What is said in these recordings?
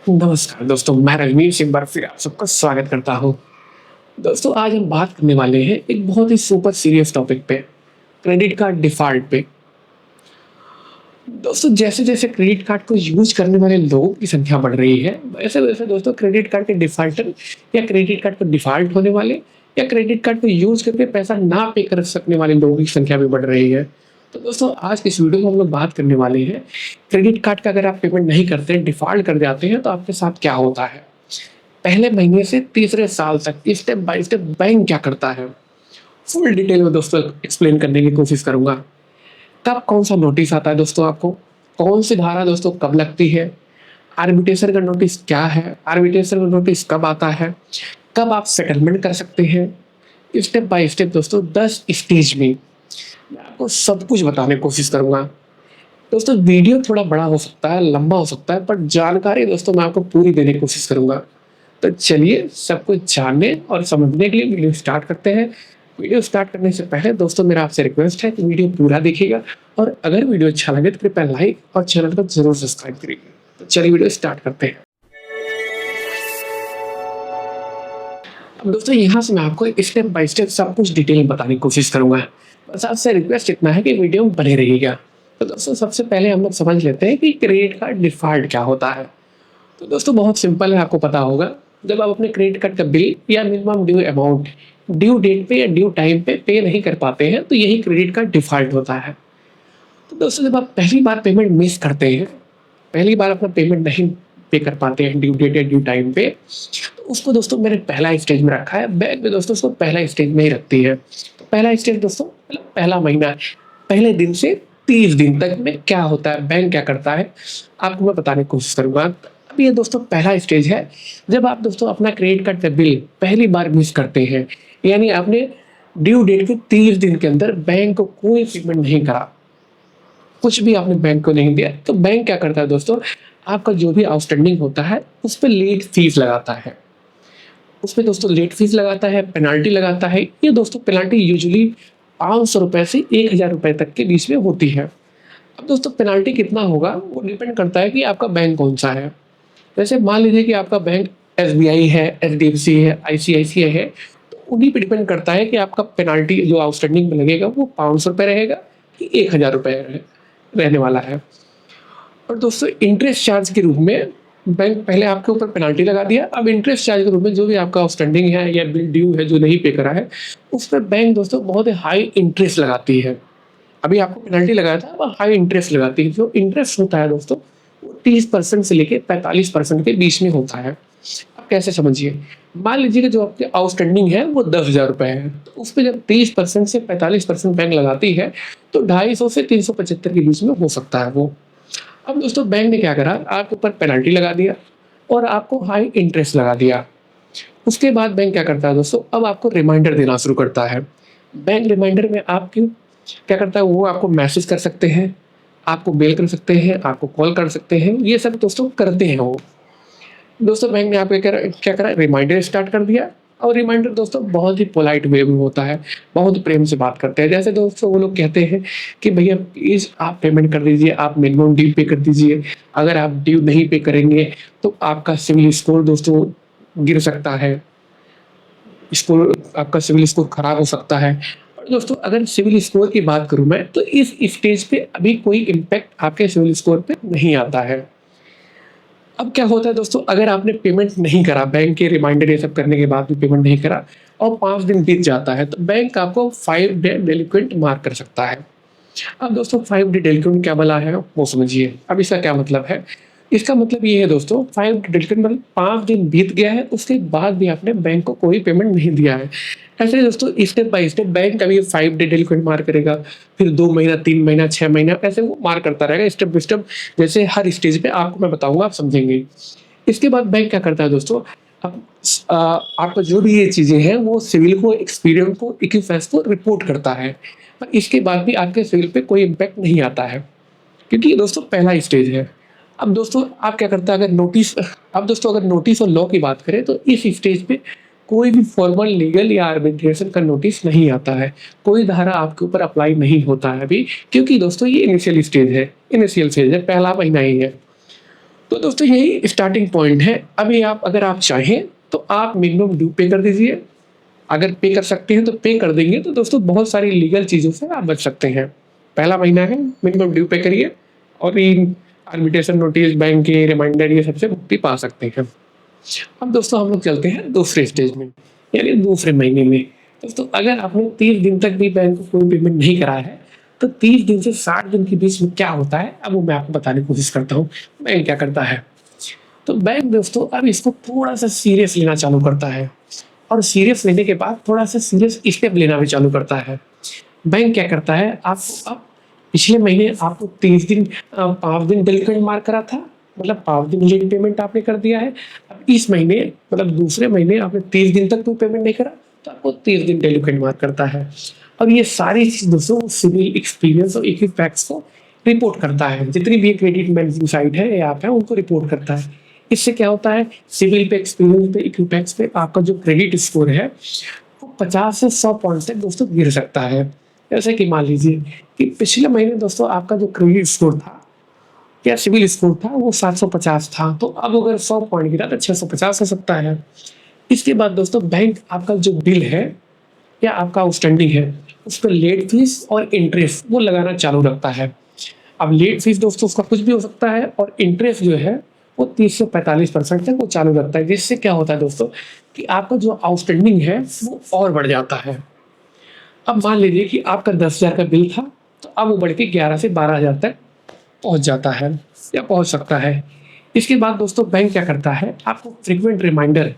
नमस्कार दोस्तों, मैं रजनीश एक बार फिर आप सबका स्वागत करता हूँ। दोस्तों, आज हम बात करने वाले हैं एक बहुत ही सुपर सीरियस टॉपिक पे, क्रेडिट कार्ड डिफ़ॉल्ट पे। दोस्तों, जैसे-जैसे क्रेडिट कार्ड को यूज़ करने वाले लोगों की संख्या बढ़ रही है, वैसे-वैसे दोस्तों क्रेडिट कार्ड के डिफ़ॉल्टर या क्रेडिट कार्ड पर डिफ़ॉल्ट होने वाले या क्रेडिट कार्ड को यूज़ करके पैसा ना पे कर सकने वाले लोगों की संख्या भी बढ़ रही है। तो दोस्तों, आज की इस वीडियो में हम लोग बात करने वाले हैं, क्रेडिट कार्ड का अगर आप पेमेंट नहीं करते हैं, डिफ़ॉल्ट कर जाते हैं, तो आपके साथ क्या होता है? पहले महीने से तीसरे साल तक स्टेप बाय स्टेप बैंक क्या करता है, फुल डिटेल में दोस्तों एक्सप्लेन करने की कोशिश करूंगा। कब कौन सा नोटिस आता है दोस्तों, आपको कौन सी धारा दोस्तों कब लगती है, आर्बिट्रेशन का नोटिस क्या है, आर्बिट्रेशन का नोटिस कब आता है, कब आप सेटलमेंट कर सकते हैं, स्टेप बाय स्टेप दोस्तों 10 स्टेज में मैं आपको सब कुछ बताने की कोशिश करूंगा। दोस्तों, वीडियो थोड़ा बड़ा हो सकता है, लंबा हो सकता है, पर जानकारी दोस्तों मैं आपको पूरी देने की कोशिश करूंगा। तो चलिए सब कुछ जानने और समझने के लिए वीडियो स्टार्ट करते हैं। वीडियो स्टार्ट करने से पहले दोस्तों मेरा आपसे रिक्वेस्ट है कि वीडियो पूरा देखिएगा और अगर वीडियो अच्छा लगे तो कृपया लाइक और चैनल को जरूर सब्सक्राइब करिएगा। तो चलिए वीडियो स्टार्ट करते हैं। अब दोस्तों यहाँ से मैं आपको स्टेप बाय स्टेप सब कुछ डिटेल में बताने की कोशिश करूंगा। बस आपसे रिक्वेस्ट इतना है कि वीडियो में बने रहिएगा। तो दोस्तों सबसे पहले हम लोग समझ लेते हैं कि क्रेडिट कार्ड डिफॉल्ट क्या होता है। तो दोस्तों बहुत सिंपल है, आपको पता होगा, जब आप अपने क्रेडिट कार्ड का बिल या minimum due amount due date पे या ड्यू टाइम पे नहीं कर पाते हैं, तो यही क्रेडिट कार्ड डिफॉल्ट होता है। तो दोस्तों जब आप पहली बार पेमेंट मिस करते हैं, पहली बार अपना पेमेंट नहीं पे कर पाते हैं ड्यू डेट या ड्यू टाइम पे, तो उसको दोस्तों मैंने पहला स्टेज में रखा है। बैंक में दोस्तों उसको पहला स्टेज में ही रखती है। तो पहला स्टेज दोस्तों मतलब पहला महीना है, पहले दिन से 30 दिन तक में क्या होता है, बैंक क्या करता है, आपको मैं बताने की कोशिश करूंगा। अब ये दोस्तों पहला स्टेज है, जब आप दोस्तों अपना क्रेडिट कार्ड का बिल पहली बार मिस करते हैं, यानी आपने ड्यू डेट के 30 दिन के अंदर बैंक को कोई पेमेंट नहीं करा, कुछ भी आपने बैंक को नहीं दिया, तो बैंक क्या करता है दोस्तों, आपका जो भी आउटस्टैंडिंग होता है उस पे लेट फीस लगाता है। उसपे दोस्तों लेट फीस लगाता है, पेनल्टी लगाता है। ये दोस्तों पेनल्टी यूजुअली 500 रुपए से 1000 रुपए तक के बीच में होती है। अब दोस्तों पेनल्टी कितना होगा वो डिपेंड करता है कि आपका बैंक कौन सा है। वैसे मान लीजिए कि आपका बैंक एसबीआई है, एचडीएफसी है, आईसीआईसीआई है, तो उन्हीं पे डिपेंड करता है कि आपका पेनल्टी जो आउटस्टैंडिंग में लगेगा वो 500 रुपये रहेगा कि 1000 रुपये रहने वाला है। और दोस्तों इंटरेस्ट चार्ज के रूप में बैंक पहले आपके ऊपर पेनल्टी लगा दिया, अब इंटरेस्ट चार्ज के रूप में जो भी आपका आउटस्टैंडिंग है या बिल ड्यू है जो नहीं पे करा है, उस पर बैंक दोस्तों बहुत ही हाई इंटरेस्ट लगाती है। अभी आपको पेनल्टी लगाया था, अब हाई इंटरेस्ट लगाती है। जो इंटरेस्ट होता है दोस्तों वो 30% से लेके 45% के बीच में होता है। अब कैसे समझिए, मान लीजिए कि जो आपके आउटस्टैंडिंग है वो 10,000 रुपये है, तो उस पर जब 30% से 45% बैंक लगाती है, तो 250 से 375 के बीच में हो सकता है वो। अब दोस्तों बैंक ने क्या करा, आपके ऊपर पेनल्टी लगा दिया और आपको हाई इंटरेस्ट लगा दिया। उसके बाद बैंक क्या करता है दोस्तों, अब आपको रिमाइंडर देना शुरू करता है। बैंक रिमाइंडर में आपकी क्या करता है, वो आपको मैसेज कर सकते हैं, आपको मेल कर सकते हैं, आपको कॉल कर सकते हैं, ये सब दोस्तों करते हैं वो। दोस्तों बैंक ने आपको क्या करा, रिमाइंडर स्टार्ट कर दिया। और रिमाइंडर दोस्तों बहुत ही पोलाइट वे में होता है, बहुत प्रेम से बात करते हैं। जैसे दोस्तों वो लोग कहते हैं कि भैया प्लीज़ आप पेमेंट कर दीजिए, आप मिनिमम ड्यू पे कर दीजिए। अगर आप ड्यू नहीं पे करेंगे तो आपका सिविल स्कोर दोस्तों गिर सकता है, स्कोर आपका सिविल स्कोर खराब हो सकता है। और दोस्तों अगर सिविल स्कोर की बात करूँ मैं, तो इस स्टेज पे अभी कोई इम्पैक्ट आपके सिविल स्कोर पे नहीं आता है। अब क्या होता है दोस्तों, अगर आपने पेमेंट नहीं करा, बैंक के रिमाइंडर ये सब करने के बाद भी पेमेंट नहीं करा और 5 दिन बीत जाता है, तो बैंक आपको 5 डे डेलिक्वेंट मार्क कर सकता है। अब दोस्तों 5 डे डेलिक्वेंट क्या भला है वो समझिए। अब इसका क्या मतलब है, इसका मतलब ये है दोस्तों 5 डे डेलिक्वेंट मतलब 5 दिन बीत गया है, उसके बाद भी आपने बैंक को कोई पेमेंट नहीं दिया है। ऐसे ही दोस्तों स्टेप बाय स्टेप बैंक कभी 5 डे डेलिक्वेंट मार्क करेगा, फिर 2 महीना, 3 महीना, 6 महीना, ऐसे वो मार्क करता रहेगा स्टेप बाय स्टेप। जैसे हर स्टेज पे आपको मैं बताऊंगा, आप समझेंगे। इसके बाद बैंक क्या करता है दोस्तों, अब आपका जो भी ये चीज़ें हैं वो सिविल को, एक्सपीरियंस को, इक्विफैक्स को रिपोर्ट करता है। पर इसके बाद भी आपके सिविल पे कोई इम्पैक्ट नहीं आता है, क्योंकि ये दोस्तों पहला स्टेज है। अब दोस्तों आप क्या करते हैं, अगर नोटिस, अब दोस्तों अगर नोटिस और लॉ की बात करें, तो इस स्टेज पे कोई भी फॉर्मल लीगल या आर्बिट्रेशन का नोटिस नहीं आता है, कोई धारा आपके ऊपर अप्लाई नहीं होता है अभी, क्योंकि दोस्तों ये इनिशियल स्टेज है, इनिशियल फेज है, पहला महीना ही है। तो दोस्तों यही स्टार्टिंग पॉइंट है। अभी आप अगर आप चाहें तो आप मिनिमम ड्यू पे कर दीजिए। अगर पे कर सकते हैं तो पे कर देंगे तो दोस्तों बहुत सारी लीगल चीज़ों से आप बच सकते हैं। पहला महीना है, मिनिमम ड्यू पे करिए और इन आर्बिट्रेशन नोटिस, बैंक के रिमाइंडर, ये सबसे मुक्ति पा सकते हैं। अब दोस्तों हम लोग चलते हैं दूसरे स्टेज में, यानी दूसरे महीने में। दोस्तों अगर आपने 30 दिन तक भी बैंक को कोई पेमेंट नहीं करा है तो 30 दिन से 60 दिन के बीच में क्या होता है, अब वो मैं आपको बताने की कोशिश करता हूँ बैंक क्या करता है। तो बैंक दोस्तों अब इसको थोड़ा सा सीरियस लेना चालू करता है और सीरियस लेने के बाद थोड़ा सा सीरियस स्टेप लेना भी चालू करता है। बैंक क्या करता है, आपको अब पिछले महीने आपको 30 दिन 5 दिन बिल क्रेडिट मार्क करा था, मतलब 5 दिन लेट पेमेंट आपने कर दिया है। अब इस महीने मतलब दूसरे महीने आपने 30 दिन तक कोई पेमेंट नहीं करा तो आपको 30 दिन डेलिकेट मार्क करता है। और ये सारी चीज दोस्तों सिविल एक्सपीरियंस और इक्विफैक्स को रिपोर्ट करता है। जितनी भी क्रेडिट मैनेजमेंट साइट है या ऐप है उनको रिपोर्ट करता है। इससे क्या होता है, सिविल पे, एक्सपीरियंस पे, इक्विफैक्स पे आपका जो क्रेडिट स्कोर है वो 50 से 100 पॉइंट तक दोस्तों गिर सकता है। जैसे कि मान लीजिए कि पिछले महीने दोस्तों आपका जो क्रेडिट स्कोर था या सिविल स्कोर था वो 750 था, तो अब अगर 100 पॉइंट गिरा तो 650 हो सकता है। इसके बाद दोस्तों बैंक आपका जो बिल है या आपका आउटस्टैंडिंग है उस पर लेट फीस और इंटरेस्ट वो लगाना चालू रखता है। अब लेट फीस दोस्तों उसका कुछ भी हो सकता है और इंटरेस्ट जो है वो 30 से 45% तक वो चालू रखता है, जिससे क्या होता है दोस्तों कि आपका जो आउटस्टैंडिंग है वो और बढ़ जाता है। अब मान लीजिए कि आपका 10,000 का बिल था तो अब वो बढ़ के 11 से 12,000 तक पहुंच जाता है या पहुंच सकता है। इसके बाद दोस्तों बैंक क्या करता है, आपको फ्रीक्वेंट रिमाइंडर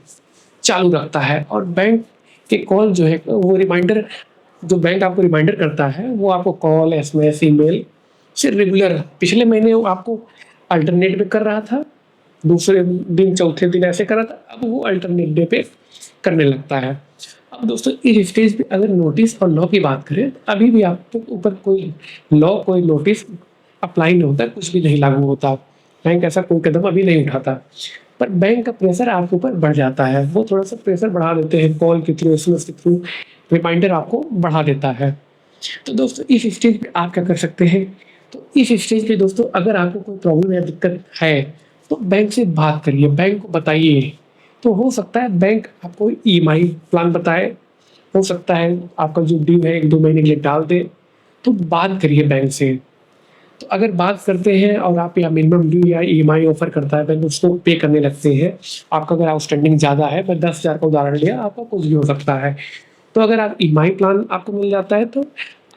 चालू रखता है और बैंक के कॉल जो है वो रिमाइंडर, जो बैंक आपको रिमाइंडर करता है वो आपको कॉल, एसएमएस, ईमेल से रेगुलर, पिछले महीने वो आपको अल्टरनेट पे कर रहा था, दूसरे दिन चौथे दिन ऐसे कर रहा था, अब वो अल्टरनेट डे पे करने लगता है। अब दोस्तों इस स्टेज पे अगर नोटिस और लॉ की बात करें तो अभी भी आपके ऊपर कोई लॉ, कोई नोटिस अप्लाई नहीं होता, कुछ भी नहीं लागू होता, बैंक ऐसा कोई कदम अभी नहीं उठाता। पर बैंक का प्रेशर आपके ऊपर बढ़ जाता है, वो थोड़ा सा प्रेशर बढ़ा देते हैं, कॉल के थ्रू, एसएमएस के थ्रू रिमाइंडर आपको बढ़ा देता है। तो दोस्तों इस स्टेज पे आप क्या कर सकते हैं, तो इस स्टेज पे दोस्तों अगर आपको कोई प्रॉब्लम या दिक्कत है तो बैंक से बात करिए, बैंक को बताइए। तो हो सकता है बैंक आपको ईएमआई प्लान बताए, हो सकता है आपका जो ड्यू है 1-2 महीने के लिए डाल दे। तो बात करिए बैंक से। तो अगर बात करते हैं और आप या मिनिमम ड्यू या ईएमआई ऑफर करता है बैंक, उसको पे करने लगते हैं। आपका अगर आउटस्टैंडिंग ज़्यादा है, मैं 10,000 का उदाहरण लिया, आपका कुछ भी हो सकता है। तो अगर आप ईएमआई प्लान आपको मिल जाता है तो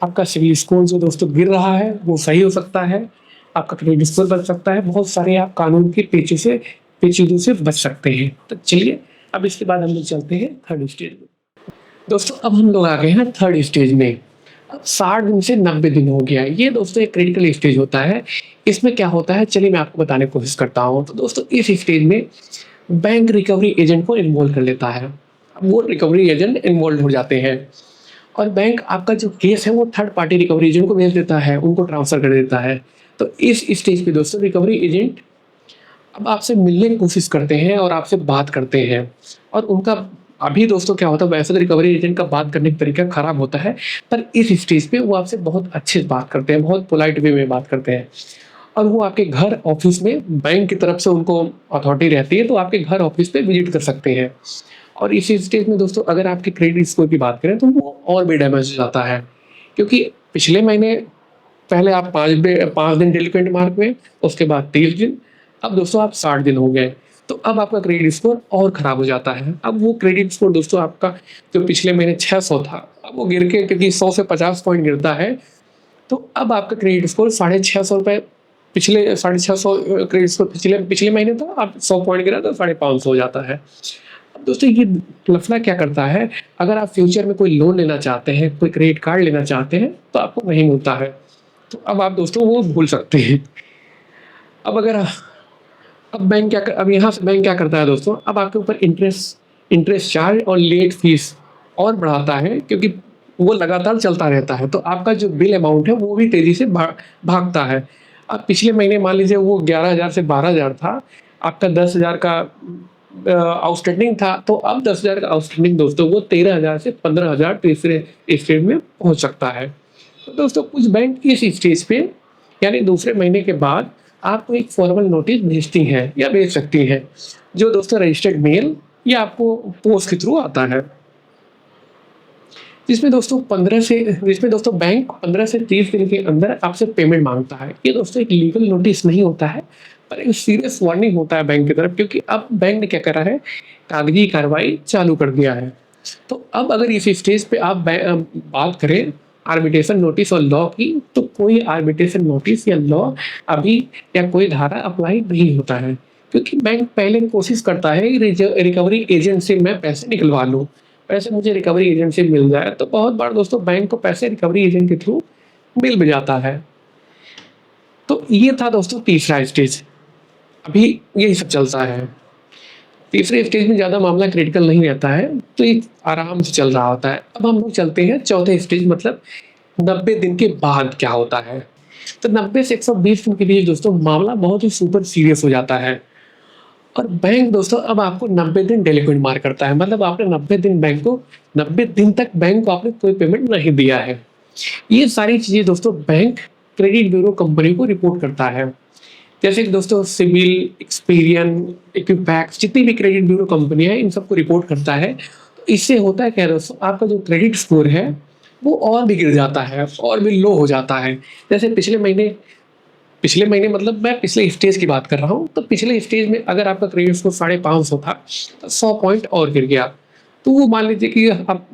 आपका सिविल स्कोर जो दोस्तों गिर रहा है वो सही हो सकता है, आपका क्रेडिट स्कोर बच सकता है, बहुत सारे आप कानून के पेचीदों से बच सकते हैं। तो चलिए अब इसके बाद हम लोग चलते हैं थर्ड स्टेज में। दोस्तों अब हम लोग आ गए हैं थर्ड स्टेज में। अब 60 दिन से 90 दिन हो गया है, ये दोस्तों एक क्रिटिकल स्टेज होता है। इसमें क्या होता है चलिए मैं आपको बताने की कोशिश करता हूँ। तो दोस्तों इस स्टेज में बैंक रिकवरी एजेंट को इन्वॉल्व कर लेता है। अब वो रिकवरी एजेंट इन्वॉल्व हो जाते हैं और बैंक आपका जो केस है वो थर्ड पार्टी रिकवरी एजेंट को भेज देता है, उनको ट्रांसफर कर देता है। तो इस स्टेज पे दोस्तों रिकवरी एजेंट अब आपसे मिलने की कोशिश करते हैं और आपसे बात करते हैं। और उनका अभी दोस्तों क्या होता है, वैसे तो रिकवरी एजेंट का बात करने का तरीका खराब होता है, पर इस स्टेज पे वो आपसे बहुत अच्छे से बात करते हैं, बहुत पोलाइट वे में बात करते हैं। और वो आपके घर ऑफिस में, बैंक की तरफ से उनको अथॉरिटी रहती है तो आपके घर ऑफिस पे विजिट कर सकते हैं। और इस स्टेज में दोस्तों अगर आपके क्रेडिट स्कोर की बात करें तो वो और भी डैमेज हो जाता है, क्योंकि पिछले महीने पहले आप 5 दिन डेलिकेंट मार्क में, उसके बाद 30 दिन, अब दोस्तों आप 60 दिन हो गए। तो अब आपका क्रेडिट स्कोर और खराब हो जाता है। अब वो क्रेडिट स्कोर दोस्तों आपका जो पिछले महीने 600 था, अब वो गिर के, क्योंकि 100 से 50 पॉइंट गिरता है, तो अब आपका क्रेडिट स्कोर 650 रुपये, पिछले 650 क्रेडिट स्कोर पिछले पिछले महीने था, अब 100 पॉइंट गिरा तो 550 हो जाता है। अब दोस्तों ये लफड़ा क्या करता है, अगर आप फ्यूचर में कोई लोन लेना चाहते हैं, कोई क्रेडिट कार्ड लेना चाहते हैं तो आपको नहीं मिलता है। तो अब आप दोस्तों वो भूल सकते हैं। अब अगर अब बैंक क्या कर, अब यहाँ से बैंक क्या करता है दोस्तों, अब आपके ऊपर इंटरेस्ट चार्ज और लेट फीस और बढ़ाता है, क्योंकि वो लगातार चलता रहता है। तो आपका जो बिल अमाउंट है वो भी तेज़ी से भागता है। अब पिछले महीने मान लीजिए वो 11,000 से 12,000 था, आपका 10,000 का आउटस्टैंडिंग था, तो अब 10,000 का आउटस्टैंडिंग दोस्तों वो 13,000 से 15,000 तीसरे स्टेज में पहुंच सकता है। तो दोस्तों कुछ बैंक इस स्टेज पे, यानी दूसरे महीने के बाद आपको एक फॉर्मल नोटिस भेजती हैं या भेज सकती हैं, जो दोस्तों रजिस्टर्ड मेल या आपको पोस्ट के थ्रू आता है। जिसमें दोस्तों बैंक 15 से 30 दिन के अंदर आपसे पेमेंट माँगता है। ये दोस्तों एक लीगल नोटिस नहीं होता है, पर एक सीरियस वार्निंग होता है बैंक की तरफ, क्योंकि अब बैंक ने क्या करा है, कागजी कार्रवाई चालू कर दिया है। तो अब अगर इस स्टेज पे आप बात करें आर्बिट्रेशन नोटिस और लॉ की, तो कोई आर्बिट्रेशन नोटिस या लॉ अभी या कोई धारा अप्लाई नहीं होता है, क्योंकि बैंक पहले कोशिश करता है कि रिकवरी एजेंट से मैं पैसे निकलवा लूँ, पैसे मुझे रिकवरी एजेंट से मिल जाए। तो बहुत बार दोस्तों बैंक को पैसे रिकवरी एजेंट के थ्रू मिल भी जाता है। तो ये था दोस्तों तीसरा स्टेज, अभी यही सब चलता है। तीसरे स्टेज में ज़्यादा मामला क्रिटिकल नहीं रहता है, तो ये आराम से चल रहा होता है। अब हम लोग चलते हैं चौथे स्टेज, मतलब 90 दिन के बाद क्या होता है। तो 90 से 120 दिन के लिए दोस्तों मामला बहुत ही सुपर सीरियस हो जाता है, और बैंक दोस्तों अब आपको 90 दिन डेलिक्वेंट मार्क करता है। मतलब आपने 90 दिन तक बैंक को आपने कोई पेमेंट नहीं दिया है। ये सारी चीज़ें दोस्तों बैंक क्रेडिट ब्यूरो कंपनी को रिपोर्ट करता है। जैसे कि दोस्तों सिविल, एक्सपीरियन, इक्विफैक्स, जितनी भी क्रेडिट ब्यूरो कंपनी है इन सबको रिपोर्ट करता है। तो इससे होता है क्या दोस्तों, आपका जो क्रेडिट स्कोर है वो और भी गिर जाता है और भी लो हो जाता है। जैसे पिछले महीने मतलब मैं पिछले स्टेज की बात कर रहा हूँ, तो पिछले स्टेज में अगर आपका क्रेडिट स्कोर 550 था, तो 100 पॉइंट और गिर गया, तो वो मान लीजिए कि अब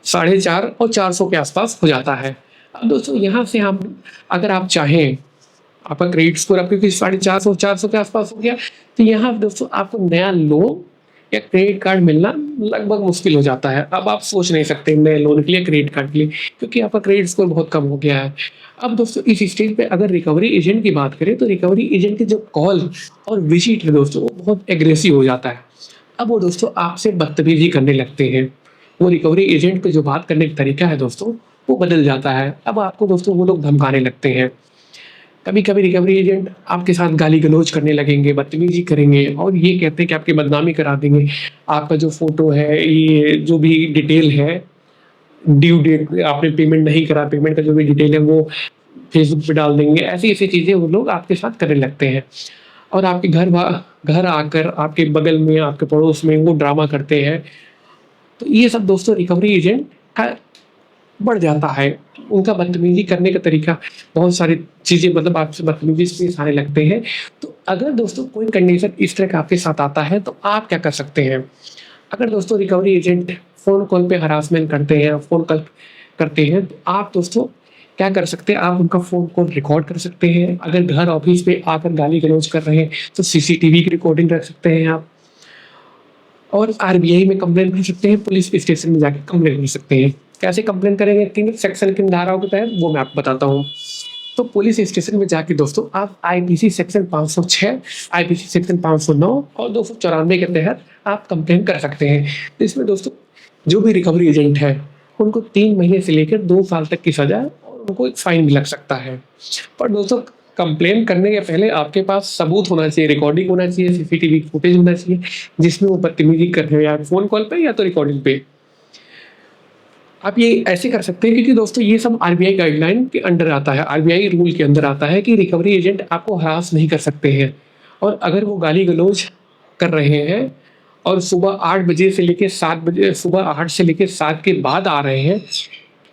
450 और 400 के आसपास हो जाता है। अब दोस्तों यहाँ से हम, अगर आप चाहें, आपका क्रेडिट स्कोर आपके 450 के आसपास हो गया, तो यहाँ दोस्तों आपको नया लोन या क्रेडिट कार्ड मिलना लगभग मुश्किल हो जाता है। अब आप सोच नहीं सकते नए लोन के लिए, क्रेडिट कार्ड के लिए, क्योंकि आपका क्रेडिट स्कोर बहुत कम हो गया है। अब दोस्तों इस स्टेज पे अगर रिकवरी एजेंट की बात करें, तो रिकवरी एजेंट की जो कॉल और विजिट है दोस्तों, वो बहुत एग्रेसिव हो जाता है। अब वो दोस्तों आपसे बदतमीजी करने लगते हैं। वो रिकवरी एजेंट का जो बात करने का तरीका है दोस्तों, वो बदल जाता है। अब आपको दोस्तों वो लोग धमकाने लगते हैं। कभी कभी रिकवरी एजेंट आपके साथ गाली गलौज करने लगेंगे, बदतमीजी करेंगे, और ये कहते हैं कि आपकी बदनामी करा देंगे। आपका जो फोटो है, ये जो भी डिटेल है, ड्यू डेट आपने पेमेंट नहीं करा, पेमेंट का जो भी डिटेल है वो फेसबुक पे डाल देंगे। ऐसी ऐसी चीज़ें वो लोग आपके साथ करने लगते हैं, और आपके घर आकर आपके बगल में, आपके पड़ोस में वो ड्रामा करते हैं। तो ये सब दोस्तों रिकवरी एजेंट का बढ़ जाता है। उनका बदतमीजी करने का तरीका, बहुत सारी चीज़ें, मतलब आपसे बदतमीजी से पेश आने लगते हैं। तो अगर दोस्तों कोई कंडीशन इस तरह का आपके साथ आता है, तो आप क्या कर सकते हैं। अगर दोस्तों रिकवरी एजेंट फ़ोन कॉल पे हरासमेंट करते हैं, फ़ोन कॉल करते हैं, तो आप दोस्तों क्या कर सकते हैं, आप उनका फ़ोन कॉल रिकॉर्ड कर सकते हैं। अगर घर ऑफिस पे आकर गाली गलौज कर रहे हैं, तो सीसीटीवी की रिकॉर्डिंग रख सकते हैं आप, और आरबीआई में कंप्लेन कर सकते हैं, पुलिस स्टेशन में जाके कंप्लेन कर सकते हैं। कैसे कंप्लेन करेंगे, किन सेक्शन, किन धाराओं के तहत, वो मैं आपको बताता हूँ। तो पुलिस स्टेशन में जाके दोस्तों आप आईपीसी सेक्शन 506, आईपीसी सेक्शन 509 और 294 के तहत आप कंप्लेन कर सकते हैं। इसमें दोस्तों जो भी रिकवरी एजेंट है, उनको 3 महीने से लेकर 2 साल तक की सजा, और उनको एक फाइन भी लग सकता है। पर दोस्तों कंप्लेन करने के पहले आपके पास सबूत होना चाहिए, रिकॉर्डिंग होना चाहिए, सीसीटीवी फुटेज होना चाहिए, जिसमें वो बदतमीजी कर रहे हैं, या फ़ोन कॉल पे या तो रिकॉर्डिंग पे। आप ये ऐसे कर सकते हैं, क्योंकि दोस्तों ये सब आरबीआई गाइडलाइन के अंडर आता है, आरबीआई रूल के अंदर आता है कि रिकवरी एजेंट आपको हरास नहीं कर सकते हैं। और अगर वो गाली गलौज कर रहे हैं और सुबह 8 बजे से लेके 7 बजे, सुबह 8 से लेके 7 के बाद आ रहे हैं,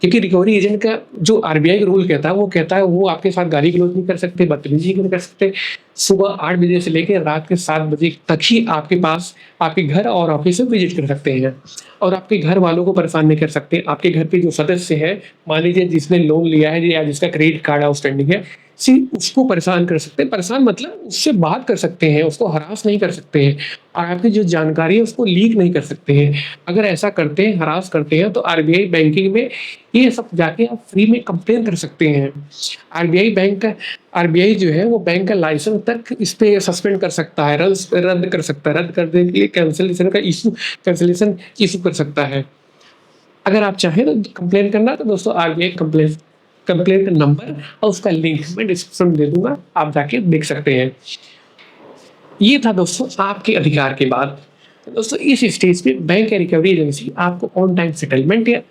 क्योंकि रिकवरी एजेंट का जो आरबीआई का रूल कहता है, वो कहता है वो आपके साथ गाली गलौज नहीं कर सकते, बदतमीजी नहीं कर सकते। सुबह 8 बजे से लेकर रात के 7 बजे तक ही आपके पास, आपके घर और ऑफिस में विजिट कर सकते हैं, और आपके घर वालों को परेशान नहीं कर सकते। आपके घर पे जो सदस्य है, मान लीजिए जिसने लोन लिया है या जिसका क्रेडिट कार्ड आउटस्टैंडिंग है, सिर्फ उसको परेशान कर सकते हैं। परेशान मतलब उससे बात कर सकते हैं, उसको हरास नहीं कर सकते हैं, और आपकी जो जानकारी है उसको लीक नहीं कर सकते हैं। अगर ऐसा करते हैं, हरास करते हैं, तो आरबीआई बैंकिंग में ये सब जाके आप फ्री में कंप्लेन कर सकते हैं। आरबीआई जो है वो बैंक का लाइसेंस तक इस पे सस्पेंड कर सकता है, रद्द कर सकता है, रद्द करने के लिए कैंसिलेशन इशू कर सकता है। अगर आप चाहें तो कंप्लेन करना, तो दोस्तों आरबीआई कंप्लेन का नंबर और उसका लिंक मैं डिस्क्रिप्शन में दे दूंगा, आप जाके देख सकते हैं। ये था दोस्तों आपके अधिकार की बात। तो दोस्तों इस स्टेज पे बैंक या रिकवरी एजेंसी आपको ऑन टाइम सेटलमेंट या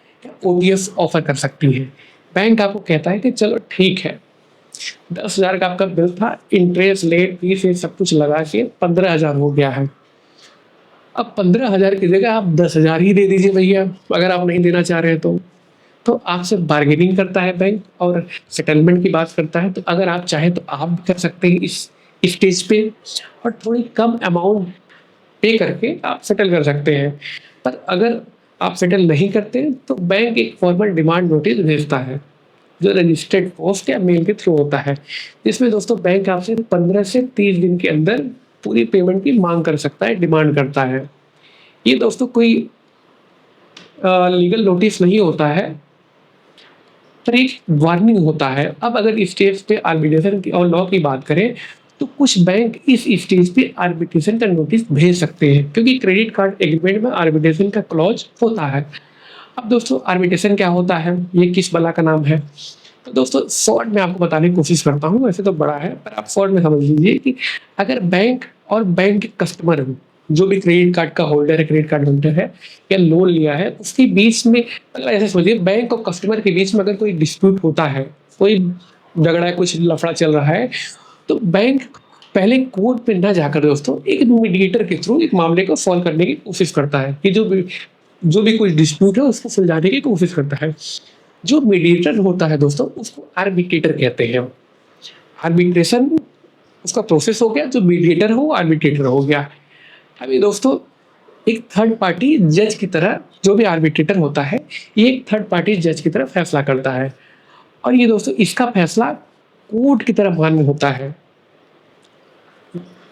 ओटीएस ऑफर कर सकती है। बैंक आपको कहता है कि चलो ठीक है, 10,000 का आपका बिल था, इंटरेस्ट, लेट, फीस ये सब कुछ लगा के 15,000 हो गया है। अब 15,000 की जगह आप 10,000 ही दे दीजिए भैया, अगर आप नहीं देना चाह रहे हैं तो। तो आपसे बार्गेनिंग करता है बैंक और सेटलमेंट की बात करता है। तो अगर आप चाहें तो आप भी कर सकते हैं इस स्टेज पे, और थोड़ी कम अमाउंट पे करके आप सेटल कर सकते हैं। पर अगर आप सेटल नहीं करते तो बैंक एक फॉर्मल डिमांड नोटिस भेजता है, जो रजिस्टर्ड पोस्ट या मेल के थ्रू होता है। जिसमें दोस्तों बैंक आपसे 15 से 30 दिन के अंदर पूरी पेमेंट की मांग कर सकता है, डिमांड करता है। ये दोस्तों कोई लीगल नोटिस नहीं होता है, पर एक वार्निंग होता है। अब अगर इस स्टेज पे आर्बिट्रेशन की और लॉ की बात करें, तो कुछ बैंक इस स्टेज पे आर्बिट्रेशन का नोटिस भेज सकते हैं, क्योंकि क्रेडिट कार्ड एग्रीमेंट में आर्बिट्रेशन का क्लॉज होता है। अब दोस्तों आर्बिट्रेशन क्या होता है, ये किस बला का नाम है? तो दोस्तों शॉर्ट में आपको बताने की कोशिश करता हूँ, वैसे तो बड़ा है पर आप शॉर्ट में समझ लीजिए कि अगर बैंक और बैंक के कस्टमर, जो भी क्रेडिट कार्ड का होल्डर है, क्रेडिट कार्ड होल्डर है या लोन लिया है, उसके बीच में, मतलब ऐसे समझिए बैंक और कस्टमर के बीच में अगर कोई डिस्प्यूट होता है, कोई झगड़ा है, कुछ लफड़ा चल रहा है, तो बैंक पहले कोर्ट पे ना जाकर दोस्तों एक मीडिएटर के थ्रू एक मामले को सॉल्व करने की कोशिश करता है, कि जो भी कोई डिस्प्यूट है उसको सुलझाने की कोशिश करता है। जो मीडिएटर होता है दोस्तों उसको आर्बिट्रेटर कहते हैं। आर्बिट्रेशन उसका प्रोसेस हो गया, जो मीडिएटर हो वो आर्बिट्रेटर हो गया। अभी दोस्तों एक थर्ड पार्टी जज की तरह, जो भी आर्बिट्रेटर होता है ये एक थर्ड पार्टी जज की तरह फैसला करता है, और ये दोस्तों इसका फैसला कोर्ट की तरह मान्य होता है।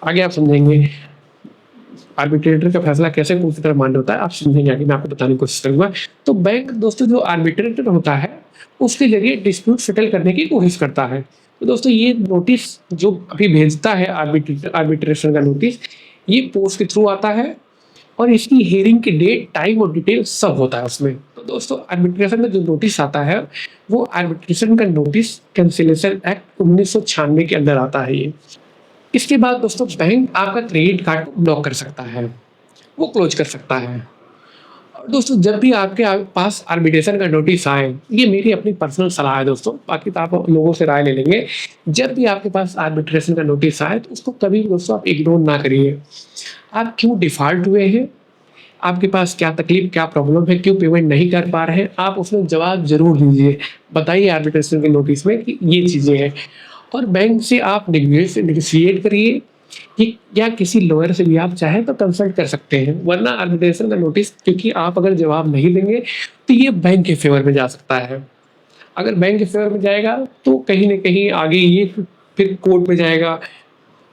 आगे आप समझेंगे आर्बिट्रेटर का फैसला कैसे कोर्ट की तरह मान्य होता है, आप समझेंगे आगे, मैं आपको बताने की कोशिश करूंगा। तो बैंक दोस्तों जो आर्बिट्रेटर होता है उसके जरिए डिस्प्यूट सेटल करने की कोशिश करता है। तो दोस्तों ये नोटिस जो अभी भेजता है आर्बिट्रेशन का नोटिस, ये पोस्ट के थ्रू आता है, और इसकी हियरिंग की डेट, टाइम और डिटेल सब होता है उसमें। तो दोस्तों आर्बिट्रेशन में जो नोटिस आता है वो आर्बिट्रेशन का नोटिस कैंसिलेशन एक्ट 1996 के अंदर आता है ये। इसके बाद दोस्तों बैंक आपका क्रेडिट कार्ड को ब्लॉक कर सकता है, वो क्लोज कर सकता है। और दोस्तों जब भी आपके पास आर्बिट्रेशन का नोटिस आए, ये मेरी अपनी पर्सनल सलाह है दोस्तों, बाकी तो आप लोगों से राय ले लेंगे। जब भी आपके पास आर्बिट्रेशन का नोटिस आए तो उसको कभी दोस्तों आप इग्नोर ना करिए। आप क्यों डिफॉल्ट हुए हैं, आपके पास क्या तकलीफ, क्या प्रॉब्लम है, क्यों पेमेंट नहीं कर पा रहे हैं, आप उसमें जवाब जरूर दीजिए। बताइए आर्बिट्रेशन के नोटिस में कि ये चीज़ें हैं, और बैंक से आप नेगोशिएट करिए, कि या किसी लॉयर से भी आप चाहें तो कंसल्ट कर सकते हैं। वरना आर्बिट्रेशन का नोटिस, क्योंकि आप अगर जवाब नहीं देंगे तो ये बैंक के फेवर में जा सकता है। अगर बैंक के फेवर में जाएगा तो कहीं ना कहीं आगे ये फिर कोर्ट में जाएगा,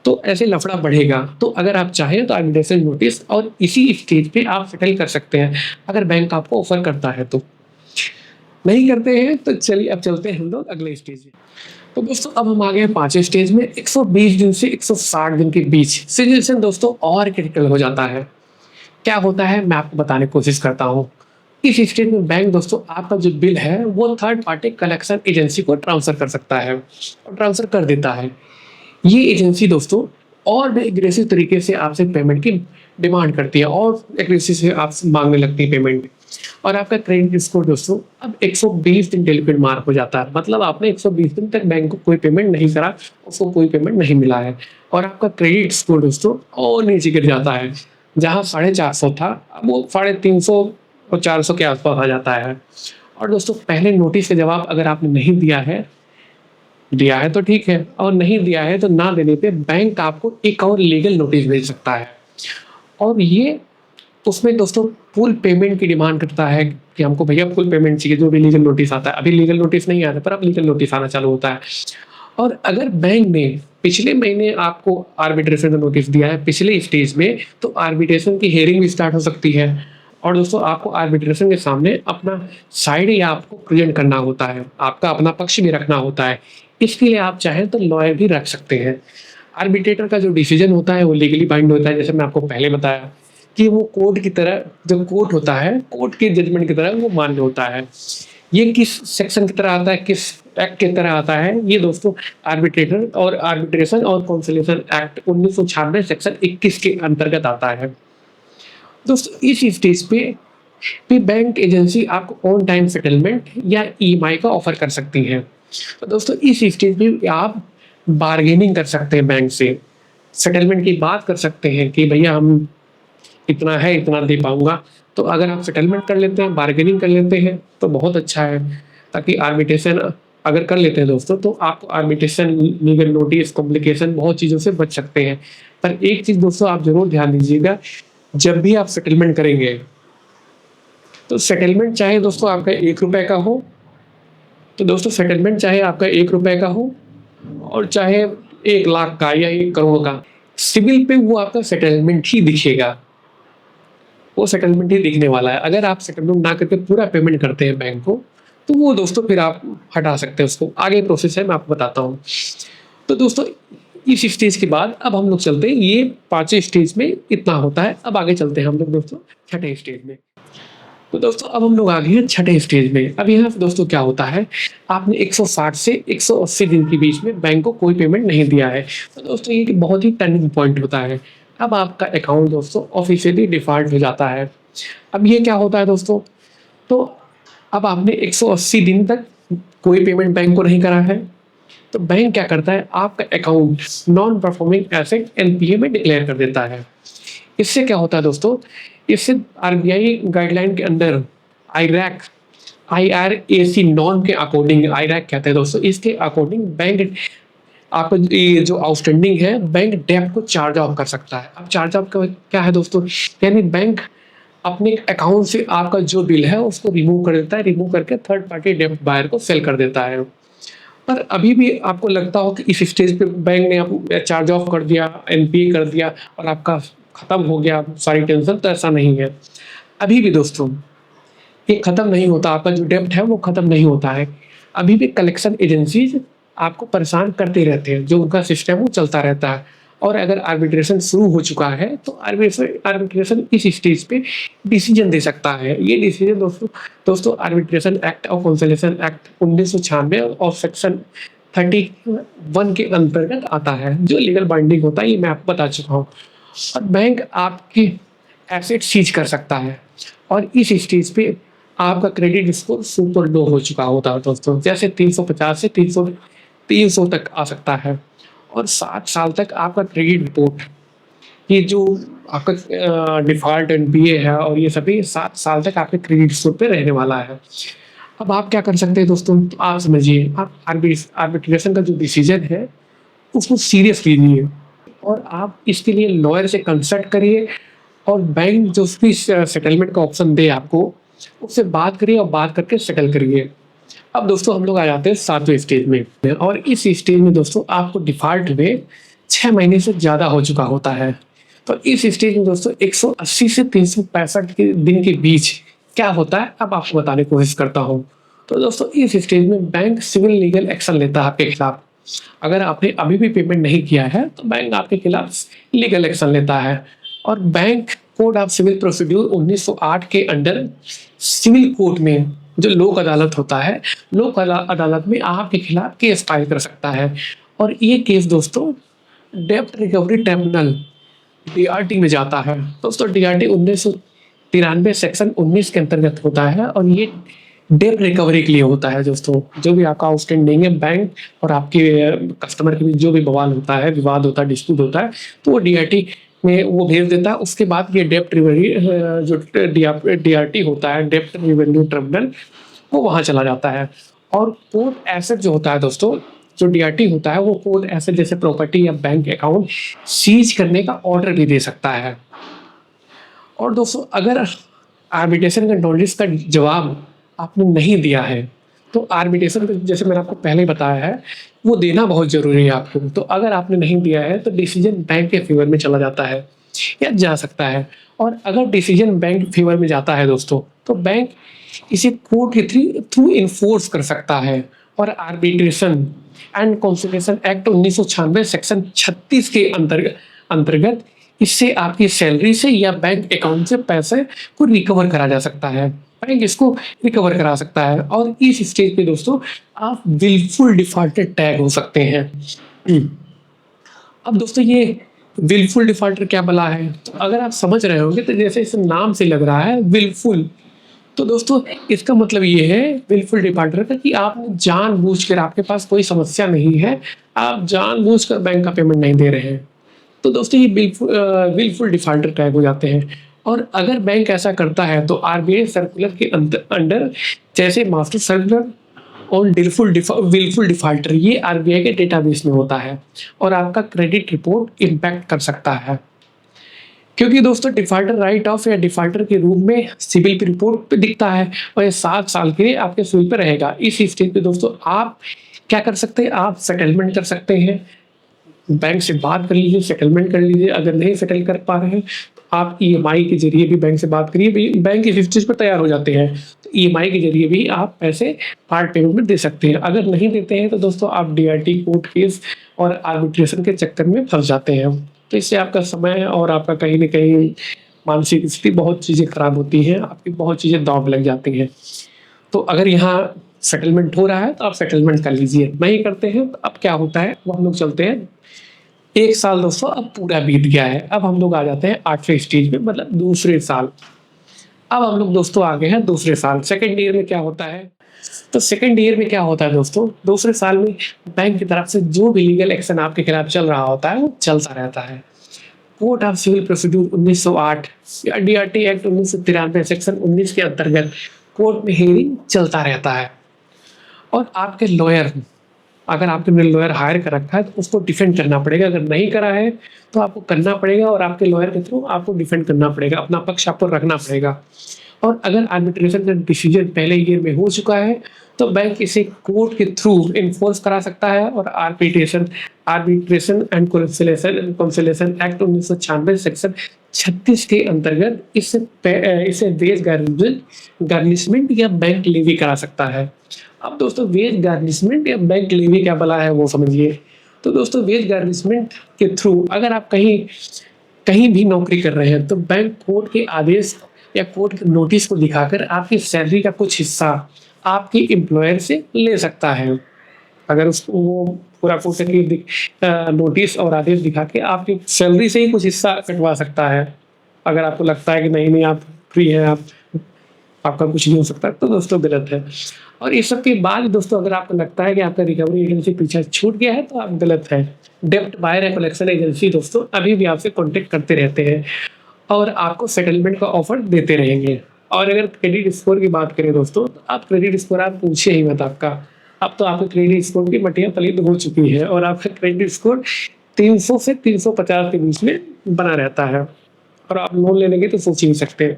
तो ऐसे लफड़ा बढ़ेगा। तो अगर आप चाहें तो आर्बिट्रेशन नोटिस और इसी स्टेज पे आप सेटल कर सकते हैं, अगर बैंक आपको ऑफर करता है तो। नहीं करते हैं तो चलिए अब चलते हैं हम लोग अगले स्टेज में। तो दोस्तों अब हम आ गए हैं 5वें स्टेज में, 120 दिन से 160 दिन के बीच सिचुएशन दोस्तों और क्रिटिकल हो जाता है। क्या होता है मैं आपको बताने की कोशिश करता हूँ। इस स्टेज में बैंक दोस्तों आपका जो बिल है वो थर्ड पार्टी कलेक्शन एजेंसी को ट्रांसफर कर सकता है, और ट्रांसफर कर देता है। ये एजेंसी दोस्तों और भी एग्रेसिव तरीके से आपसे पेमेंट की डिमांड करती है, और एग्रेसिव से आप मांगने लगती है पेमेंट, और आपका क्रेडिट स्कोर दोस्तों अब 120 दिन डेलिकेट मार्क हो जाता है। मतलब आपने 120 दिन तक बैंक को कोई पेमेंट नहीं करा, उसको कोई पेमेंट नहीं मिला है, और आपका क्रेडिट स्कोर दोस्तों और नीचे गिर जाता है। जहाँ 450 था अब वो 350 और 400 के आसपास आ जाता है। और दोस्तों पहले नोटिस का जवाब अगर आपने नहीं दिया है तो ठीक है, और नहीं दिया है तो ना देने पे बैंक आपको एक और लीगल नोटिस भेज सकता है। और ये उसमें दोस्तों फुल पेमेंट की डिमांड करता है, कि हमको भैया फुल पेमेंट चाहिए, जो भी लीगल नोटिस आता है। अभी लीगल नोटिस नहीं आता, पर अब लीगल नोटिस आना चालू होता है। और अगर बैंक ने पिछले महीने आपको आर्बिट्रेशन का नोटिस दिया है पिछले स्टेज में, तो आर्बिट्रेशन की हियरिंग भी स्टार्ट हो सकती है। और दोस्तों आपको आर्बिट्रेशन के सामने अपना साइड या आपको प्रेजेंट करना होता है, आपका अपना पक्ष भी रखना होता है। इसके लिए आप चाहें तो लॉयर भी रख सकते हैं। आर्बिट्रेटर का जो डिसीजन होता है वो लीगली बाइंड होता है, जैसे मैं आपको पहले बताया कि वो कोर्ट की तरह, जो कोर्ट होता है कोर्ट के जजमेंट की तरह वो मान्य होता है। ये किस सेक्शन की तरह आता है, किस एक्ट की तरह आता है, ये दोस्तों आर्बिट्रेशन और कॉन्सिलिएशन एक्ट 1996 सेक्शन 21 के अंतर्गत आता है। दोस्तों इस स्टेज पे बैंक एजेंसी आपको ऑन टाइम सेटलमेंट या ईएमआई का ऑफर कर सकती है। तो दोस्तों इस स्टेज पे आप बार्गेनिंग कर सकते हैं बैंक से, सेटलमेंट की बात कर सकते हैं कि भैया हम इतना है, इतना दे पाऊँगा। तो अगर आप सेटलमेंट कर लेते हैं, बार्गेनिंग कर लेते हैं, तो बहुत अच्छा है। ताकि आर्बिट्रेशन अगर कर लेते हैं दोस्तों, तो आप आर्बिट्रेशन, लीगल नोटिस, कॉम्प्लिकेशन बहुत चीज़ों से बच सकते हैं। पर एक चीज़ दोस्तों आप ज़रूर ध्यान दीजिएगा, जब भी आप सेटलमेंट करेंगे, तो सेटलमेंट चाहे दोस्तों आपका ₹1 का हो, तो दोस्तों सेटलमेंट चाहे आपका ₹1 का हो और चाहे 1 लाख का या 1 करोड़ का, सिविल पे वो आपका सेटलमेंट ही दिखेगा। वो सेटलमेंट ही दिखने वाला है। अगर आप सेटलमेंट ना करके पूरा पेमेंट करते हैं बैंक को, तो वो दोस्तों फिर आप हटा सकते हैं उसको। आगे प्रोसेस है, मैं आपको बताता हूँ। तो दोस्तों इस स्टेज के बाद अब हम लोग चलते हैं, ये 5वें स्टेज में इतना होता है। अब आगे चलते हैं हम लोग दोस्तों 6ठे स्टेज में। तो दोस्तों अब हम लोग आ गए हैं 6ठे स्टेज में। अब यहाँ पे दोस्तों क्या होता है, आपने 160 से 180 दिन के बीच में बैंक को कोई पेमेंट नहीं दिया है। तो दोस्तों ये बहुत ही टर्निंग पॉइंट होता है। अब आपका अकाउंट दोस्तों ऑफिशियली डिफ़ॉल्ट हो जाता है। अब ये क्या होता है दोस्तों, तो अब आपने 180 दिन तक कोई पेमेंट बैंक को नहीं करा है, तो बैंक क्या करता है, आपका account non performing asset NPA में डिक्लेयर कर देता है। इससे क्या होता है दोस्तों, इससे आरबीआई गाइडलाइन के अंदर आईरैक आईआरएसी नॉर्म के अकॉर्डिंग, आईरैक कहते हैं दोस्तों, इसके अकॉर्डिंग बैंक आपका ये जो आउटस्टैंडिंग है, बैंक डेब्ट को चार्ज ऑफ कर सकता है। अब चार्ज ऑफ का क्या है दोस्तों, यानी बैंक अपने अकाउंट से आपका जो बिल है उसको रिमूव कर देता है, रिमूव करके थर्ड पार्टी डेब्ट बायर को सेल कर देता है। पर अभी भी आपको लगता हो कि इस स्टेज पे बैंक ने आप चार्ज ऑफ कर दिया, एनपीए कर दिया और आपका खत्म हो गया सारी टेंशन, तो ऐसा नहीं है। अभी भी दोस्तों ये खत्म नहीं होता, आपका जो डेब्ट है वो खत्म नहीं होता है। अभी भी कलेक्शन एजेंसीज आपको परेशान करते रहते हैं, जो उनका सिस्टम वो चलता रहता है। और अगर आर्बिट्रेशन शुरू हो चुका है, तो आर्बिट्रेशन इस स्टेज पे डिसीजन दे सकता है। ये डिसीजन दोस्तों आर्बिट्रेशन एक्ट और कंसोलिडेशन एक्ट 1996 और सेक्शन 31 के अंतर्गत आता है, जो लीगल बाइंडिंग होता है, ये मैं आपको बता चुका हूँ। और बैंक आपकी एसेट सीज कर सकता है, और इस स्टेज पे आपका क्रेडिट स्कोर सुपर लो हो चुका होता है दोस्तों, जैसे 350 से 300 तक आ सकता है। और 7 साल तक आपका क्रेडिट रिपोर्ट, ये जो आपका डिफ़ॉल्ट एनपीए है और ये सभी 7 साल तक आपके क्रेडिट स्कोर पे रहने वाला है। अब आप क्या कर सकते हैं दोस्तों, तो आप समझिए, आप आर्बिट्रेशन का जो डिसीजन है उसको सीरियस लीजिए, और आप इसके लिए लॉयर से कंसल्ट करिए, और बैंक जो भी सेटलमेंट का ऑप्शन दे आपको, उससे बात करिए और बात करके सेटल करिए। अब दोस्तों हम लोग आ जाते हैं 7वें स्टेज में, और इस स्टेज में दोस्तों आपको डिफ़ॉल्ट में 6 महीने से ज़्यादा हो चुका होता है। तो इस स्टेज में दोस्तों 180 से 365 के दिन के बीच क्या होता है, अब आपको बताने की कोशिश करता हूँ। तो दोस्तों इस स्टेज में बैंक सिविल लीगल एक्शन लेता है आपके खिलाफ। अगर आपने अभी भी पेमेंट नहीं किया है, तो बैंक आपके खिलाफ लीगल एक्शन लेता है। और bank code of civil procedure 1908 के अंडर सिविल कोर्ट में, जो लोक अदालत होता है, लोक अदालत में आपके खिलाफ केस फाइल कर सकता है। और ये केस दोस्तों डेब्ट रिकवरी ट्रिब्यूनल डीआरटी में जाता है। दोस्तों डीआरटी 1993 सेक्शन 19 के अंतर्गत होता है, और ये डेब्ट रिकवरी के लिए होता है दोस्तों। जो भी आपका आउटस्टैंडिंग है बैंक और आपके कस्टमर के बीच जो भी बवाल होता है, विवाद होता है, डिस्प्यूट होता है, तो वो डीआरटी में वो भेज देता है। उसके बाद ये डेब्ट रिकवरी जो डीआरटी होता है, डेब्ट रिवेन्यू ट्रिब्यूनल, वो वहाँ चला जाता है। और कोर्ट एसेट जो होता है दोस्तों, जो डीआरटी होता है, वो कोर्ट एसेट जैसे प्रॉपर्टी या बैंक अकाउंट सीज करने का ऑर्डर भी दे सकता है। और दोस्तों अगर आर्बिट्रेशन का नोटिस का जवाब आपने नहीं दिया है, तो आर्बिट्रेशन का, जैसे मैंने आपको पहले ही बताया है, वो देना बहुत ज़रूरी है आपको। तो अगर आपने नहीं दिया है, तो डिसीजन बैंक के फेवर में चला जाता है या जा सकता है। और अगर डिसीजन बैंक के फेवर में जाता है दोस्तों, तो बैंक इसे कोर्ट के थ्रू इन्फोर्स कर सकता है। और arbitration and consolidation act 1996 section 36 के अंतर्गत इससे आपकी सैलरी से या बैंक अकाउंट से पैसे को रिकवर करा जा सकता है। बैंक इसको रिकवर करा सकता है। और इस स्टेज पे दोस्तों आप विलफुल डिफॉल्टर टैग हो सकते हैं। अब दोस्तों ये विलफुल डिफॉल्टर क्या बला है, तो अगर आप समझ रहे होंगे, तो जैसे इस नाम से लग रहा है विलफुल, तो दोस्तों इसका मतलब ये है विलफुल डिफॉल्टर का कि आपने जानबूझकर, आपके पास कोई समस्या नहीं है, आप जानबूझकर बैंक का पेमेंट नहीं दे रहे हैं, तो दोस्तों ये विलफुल डिफॉल्टर टैग हो जाते हैं। और अगर बैंक ऐसा करता है तो आरबीआई सर्कुलर के अंडर जैसे मास्टर सर्कुलर और विलफुल डिफॉल्टर ये आरबीआई के डेटाबेस में होता है और आपका क्रेडिट रिपोर्ट इम्पैक्ट कर सकता है। क्योंकि दोस्तों डिफॉल्टर राइट ऑफ या डिफॉल्टर के रूप में सिविल रिपोर्ट पे दिखता है और ये 7 साल के लिए आपके सिविल पे रहेगा। इस स्टेज पे दोस्तों आप क्या कर सकते हैं, आप सेटलमेंट कर सकते हैं, बैंक से बात कर लीजिए, सेटलमेंट कर लीजिए। अगर नहीं सेटल कर पा रहे हैं तो आप ईएमआई के जरिए भी बैंक से बात करिए, बैंक इस चीज़ पर तैयार हो जाते हैं, तो ईएमआई के जरिए भी आप पैसे पार्ट पेमेंट में दे सकते हैं। अगर नहीं देते हैं तो दोस्तों आप डीआरटी कोर्ट केस और आर्बिट्रेशन के चक्कर में फंस जाते हैं, तो इससे आपका समय और आपका कहीं ना कहीं मानसिक स्थिति, बहुत चीज़ें खराब होती हैं, आपकी बहुत चीज़ें दांव पे लग जाती हैं। तो अगर यहाँ सेटलमेंट हो रहा है तो आप सेटलमेंट कर लीजिए, नहीं करते हैं तो अब क्या होता है, वो हम लोग चलते हैं 1 साल दोस्तों अब पूरा बीत गया है। अब हम लोग आ जाते हैं 8वें स्टेज में, मतलब दूसरे साल। अब हम लोग दोस्तों आ गए हैं दूसरे साल। सेकेंड ईयर में क्या होता है, तो सेकेंड ईयर में क्या होता है दोस्तों, दूसरे साल में बैंक की तरफ से जो भी लीगल एक्शन आपके खिलाफ चल रहा होता है वो चलता रहता है। कोर्ट ऑफ सिविल प्रोसीड्यूर 1908 या डीआरटी एक्ट 1993 सेक्शन 19 के अंतर्गत कोर्ट में हियरिंग चलता रहता है। और आपके लॉयर, अगर आपने लॉयर हायर कर रखा है तो उसको डिफेंड करना पड़ेगा, अगर नहीं करा है तो आपको करना पड़ेगा और आपके लॉयर के थ्रू आपको डिफेंड करना पड़ेगा, अपना पक्ष आपको रखना पड़ेगा। और अगर आर्बिट्रेशन का डिसीजन पहले ईयर में हो चुका है तो बैंक इसे कोर्ट के थ्रू इन्फोर्स करा सकता है और arbitration and conciliation act 1996 section 36 के अंतर्गत इसे वेज गार्निशमेंट या बैंक लेवी करा सकता है। अब दोस्तों वेज गार्निशमेंट या बैंक लेवी क्या भला है वो समझिए। तो दोस्तों वेज गार्निशमेंट के थ्रू अगर आप कहीं कहीं भी नौकरी कर रहे हैं तो बैंक कोर्ट के आदेश या कोर्ट के नोटिस को दिखाकर आपकी सैलरी का कुछ हिस्सा आपके एम्प्लॉयर से ले सकता है। अगर उसको वो पूरा कोर्ट की नोटिस और आदेश दिखा के आपकी सैलरी से ही कुछ हिस्सा कटवा सकता है। अगर आपको लगता है कि नहीं आप फ्री हैं, आपका कुछ नहीं हो सकता, तो दोस्तों गलत है। और इस सब के बाद दोस्तों अगर आपको लगता है कि आपका रिकवरी एजेंसी पीछे छूट गया है तो आप गलत है। डेब्ट बायर या कलेक्शन एजेंसी दोस्तों अभी भी आपसे कॉन्टेक्ट करते रहते हैं और आपको सेटलमेंट का ऑफर देते रहेंगे। और अगर क्रेडिट स्कोर की बात करें दोस्तों तो आप क्रेडिट स्कोर आप पूछिए ही मत आपका। अब तो आपके क्रेडिट स्कोर की मटिया पलीद हो चुकी है और आपका क्रेडिट स्कोर 300 से 350 के बीच में बना रहता है और आप लोन लेने के तो सोच ही नहीं सकते।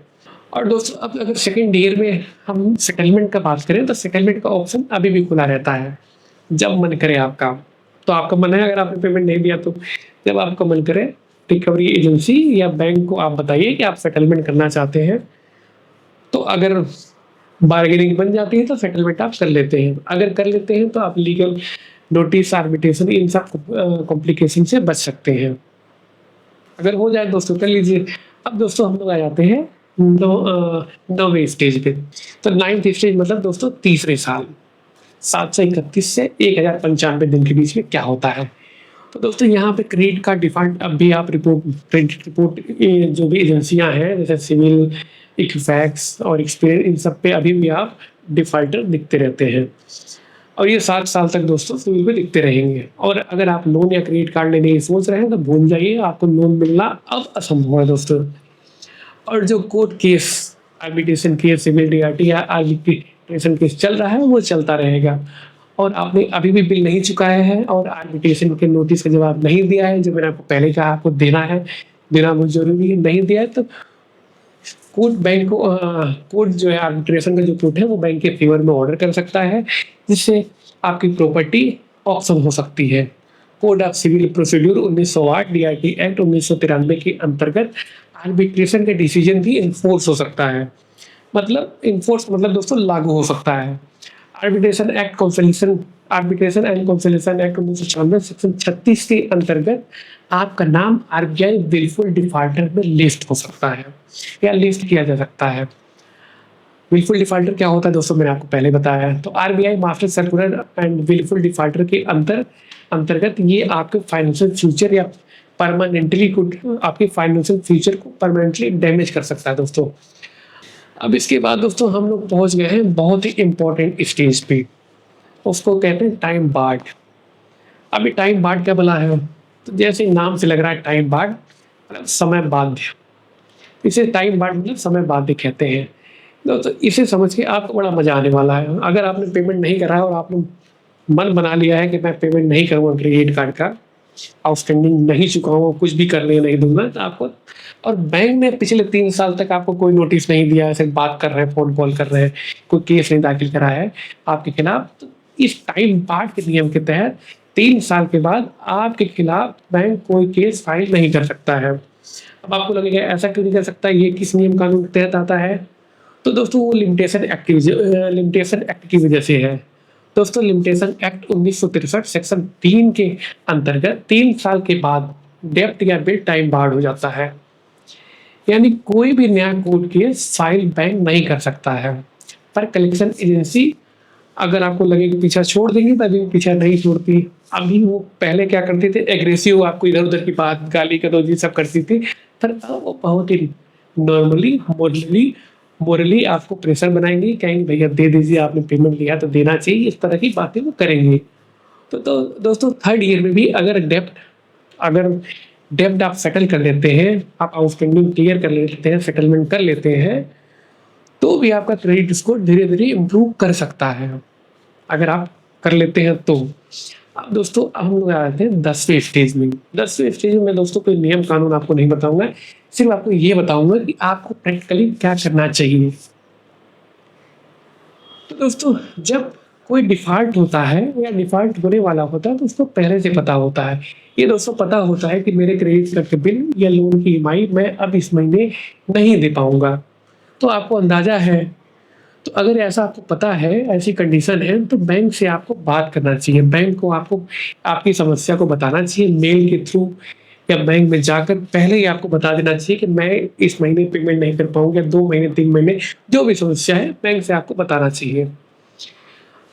और दोस्तों अब अगर सेकेंड ईयर में हम सेटलमेंट का बात करें तो सेटलमेंट का ऑप्शन अभी भी खुला रहता है, जब मन करे आपका। तो आपका मन है, अगर आपने पेमेंट नहीं दिया तो जब आपका मन करे रिकवरी एजेंसी या बैंक को आप बताइए कि आप सेटलमेंट करना चाहते हैं, तो अगर बार्गेनिंग बन जाती है तो सेटलमेंट आप कर लेते हैं। अगर कर लेते हैं तो आप लीगल नोटिस, आर्बिट्रेशन, इन सब कॉम्प्लिकेशन से बच सकते हैं। अगर हो जाए दोस्तों कर लीजिए। अब दोस्तों हम लोग आ जाते हैं 9वें स्टेज पे। तो 9th स्टेज मतलब दोस्तों तीसरे साल, 731 से 1095 दिन के बीच में क्या होता है। तो दोस्तों यहाँ पे क्रेडिट कार्ड डिफॉल्ट अब भी आप क्रेडिट रिपोर्ट जो भी एजेंसियां हैं जैसे सिविल, इक्विफैक्स और एक्सपीरियंस, इन सब पे अभी भी आप डिफॉल्टर दिखते रहते हैं और ये 7 साल तक दोस्तों सिविल पे दिखते रहेंगे। और अगर आप लोन या क्रेडिट कार्ड लेने की सोच रहे हैं तो भूल जाइए, आपको लोन मिलना अब असंभव है दोस्तों। और जो court case, arbitration case, civil DRT या आर्बिट्रेशन केस चल रहा है वो चलता रहेगा। और आपने अभी भी बिल नहीं चुकाया है और आर्बिट्रेशन के नोटिस का जवाब नहीं दिया है, जो मैंने आपको पहले कहा आपको देना है, देना बहुत जरूरी है, नहीं दिया है तो कोर्ट बैंक को कोर्ट जो है आर्बिट्रेशन का जो कोर्ट है वो बैंक के फेवर में ऑर्डर कर सकता है, जिससे आपकी प्रॉपर्टी ऑप्शन हो सकती है। Code of civil procedure 1908 DRT act 1993 के अंतर्गत आर्बिट्रेशन का डिसीजन भी इन्फोर्स हो सकता है। मतलब इन्फोर्स मतलब दोस्तों लागू हो सकता है। Arbitration and consolidation act 1996 section 36 के अंतर्गत आपका नाम आरबीआई विलफुल डिफॉल्टर में लिस्ट हो सकता है या लिस्ट किया जा सकता है। विलफुल डिफॉल्टर क्या होता है दोस्तों, मैंने आपको पहले बताया है। तो RBI master circular and wilful defaulter के अंतर्गत ये आपके फाइनेंशियल फ्यूचर या परमानेंटली आपके फाइनेंशियल फ्यूचर को परमानेंटली डैमेज कर सकता है दोस्तों। अब इसके बाद दोस्तों हम लोग पहुंच गए हैं बहुत ही इम्पोर्टेंट स्टेज पे, उसको कहते हैं टाइम बार्ड। अभी टाइम बार्ड क्या बोला है, तो जैसे नाम से लग रहा है टाइम बार्ड मतलब समय बाध्य, इसे टाइम बार्ड मतलब समय बाध्य कहते हैं। तो इसे समझ के आपको बड़ा मजा आने वाला है। अगर आपने पेमेंट नहीं करा है और आपने मन बना लिया है कि मैं पेमेंट नहीं करूँगा क्रेडिट कार्ड का, आउटस्टैंडिंग नहीं चुकाऊंगा, कुछ भी करने नहीं दूंगा, तो आपको और बैंक ने पिछले 3 साल तक आपको कोई नोटिस नहीं दिया है, सिर्फ बात कर रहे हैं, फोन कॉल कर रहे हैं, कोई केस नहीं दाखिल करा है आपके खिलाफ, तो इस टाइम पार्ट के नियम के तहत 3 साल के बाद आपके खिलाफ बैंक कोई केस फाइल नहीं कर सकता है। अब आपको लगेगा ऐसा क्यों नहीं कर सकता, ये किस नियम कानून के तहत आता है, तो दोस्तों वो लिमिटेशन एक्ट की वजह से है। दोस्तों लिमिटेशन एक्ट 1963 सेक्शन 3 के अंतर्गत 3 साल के बाद डेब्ट या बिल टाइम बार्ड हो जाता है, यानी कोई भी नया कोर्ट केस फाइल बैंक नहीं कर सकता है। पर कलेक्शन एजेंसी अगर आपको लगे कि पीछा छोड़ देंगे, तभी पीछा नहीं छोड़ती। अभी वो पहले क्या करते थे, एग्रेसिव आपको इधर उधर की बात गाली गलौज ये सब करती थी, पर अब वो बहुत ही नॉर्मली मोरली आपको प्रेशर बनाएंगे, कहेंगे भैया दे दीजिए, आपने पेमेंट लिया तो देना चाहिए, इस तरह की बातें वो करेंगे। तो दोस्तों थर्ड ईयर में भी अगर डेब्ट आप सेटल कर लेते हैं, आप आउटस्टैंडिंग क्लियर कर लेते हैं, सेटलमेंट कर लेते हैं, तो भी आपका क्रेडिट स्कोर धीरे धीरे इम्प्रूव कर सकता है, अगर आप कर लेते हैं तो। अब दोस्तों हम लोग आ जाते हैं 10वें स्टेज में। 10वें स्टेज में मैं दोस्तों कोई नियम कानून आपको नहीं बताऊंगा, सिर्फ आपको ये बताऊंगा कि आपको प्रैक्टिकली क्या करना चाहिए। तो दोस्तों जब कोई डिफॉल्ट होता है या डिफॉल्ट होने वाला होता है, तो उसको पहले से पता होता है। ये दोस्तों पता होता है कि मेरे क्रेडिट कार्ड के बिल या लोन की ईएमआई मैं अब इस महीने नहीं दे पाऊंगा, तो आपको अंदाजा है। तो अगर ऐसा आपको पता है, ऐसी कंडीशन है, तो बैंक से आपको बात करना चाहिए। बैंक को आपको आपकी समस्या को बताना चाहिए मेल के थ्रू, या बैंक में जाकर पहले ही आपको बता देना चाहिए कि मैं इस महीने पेमेंट नहीं कर पाऊंगा, 2 महीने 3 महीने जो भी समस्या है बैंक से आपको बताना चाहिए।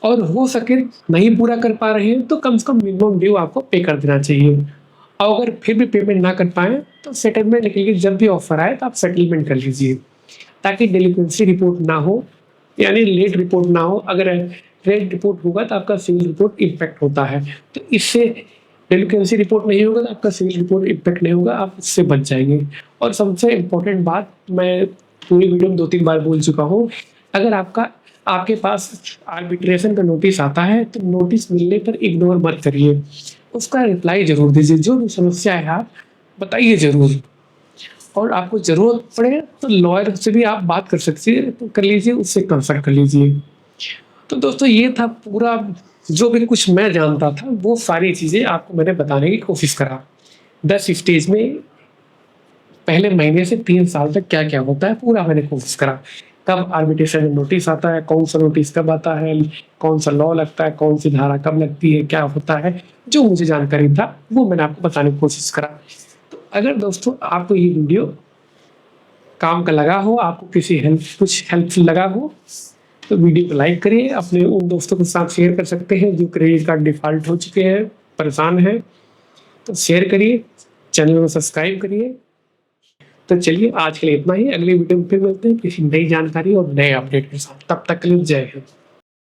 और हो सके नहीं पूरा कर पा रहे हैं तो कम से कम मिनिमम ड्यू आपको पे कर देना चाहिए। और अगर फिर भी पेमेंट ना कर पाए तो सेटलमेंट के लिए जब भी ऑफर आए तो आप सेटलमेंट कर लीजिए, ताकि डेलिक्वेंसी रिपोर्ट ना हो, यानी लेट रिपोर्ट ना हो। अगर लेट रिपोर्ट होगा तो आपका सिविल रिपोर्ट इम्पैक्ट होता है, तो इससे डेलिक्वेंसी रिपोर्ट नहीं होगा तो आपका सिविल रिपोर्ट इम्पैक्ट नहीं होगा, आप इससे बच जाएंगे। और सबसे इम्पोर्टेंट बात मैं पूरी वीडियो में 2-3 बार बोल चुका हूँ, अगर आपके पास आर्बिट्रेशन का नोटिस आता है तो नोटिस मिलने पर इग्नोर मत करिए, उसका रिप्लाई जरूर दीजिए। जो भी समस्या है आप बताइए जरूर, और आपको ज़रूरत पड़े तो लॉयर से भी आप बात कर सकते हैं, तो कर लीजिए, उससे कंसल्ट कर लीजिए। तो दोस्तों ये था पूरा, जो भी कुछ मैं जानता था वो सारी चीज़ें आपको मैंने बताने की कोशिश करा। 10 स्टेज में पहले महीने से 3 साल तक क्या क्या होता है पूरा मैंने कोशिश करा। कब आर्बिट्रेशन नोटिस आता है, कौन सा नोटिस कब आता है, कौन सा लॉ लगता है, कौन सी धारा कब लगती है, क्या होता है, जो मुझे जानकारी था वो मैंने आपको बताने की कोशिश करा। तो अगर दोस्तों आपको ये वीडियो काम का लगा हो, आपको कुछ हेल्पफुल लगा हो, तो वीडियो को लाइक करिए, अपने उन दोस्तों के साथ शेयर कर सकते हैं जो क्रेडिट कार्ड डिफ़ॉल्ट हो चुके हैं, परेशान हैं, तो शेयर करिए, चैनल को सब्सक्राइब करिए। तो चलिए आज के लिए इतना ही, अगली वीडियो में फिर मिलते हैं किसी नई जानकारी और नए अपडेट के साथ। तब तक के लिए जय हिंद।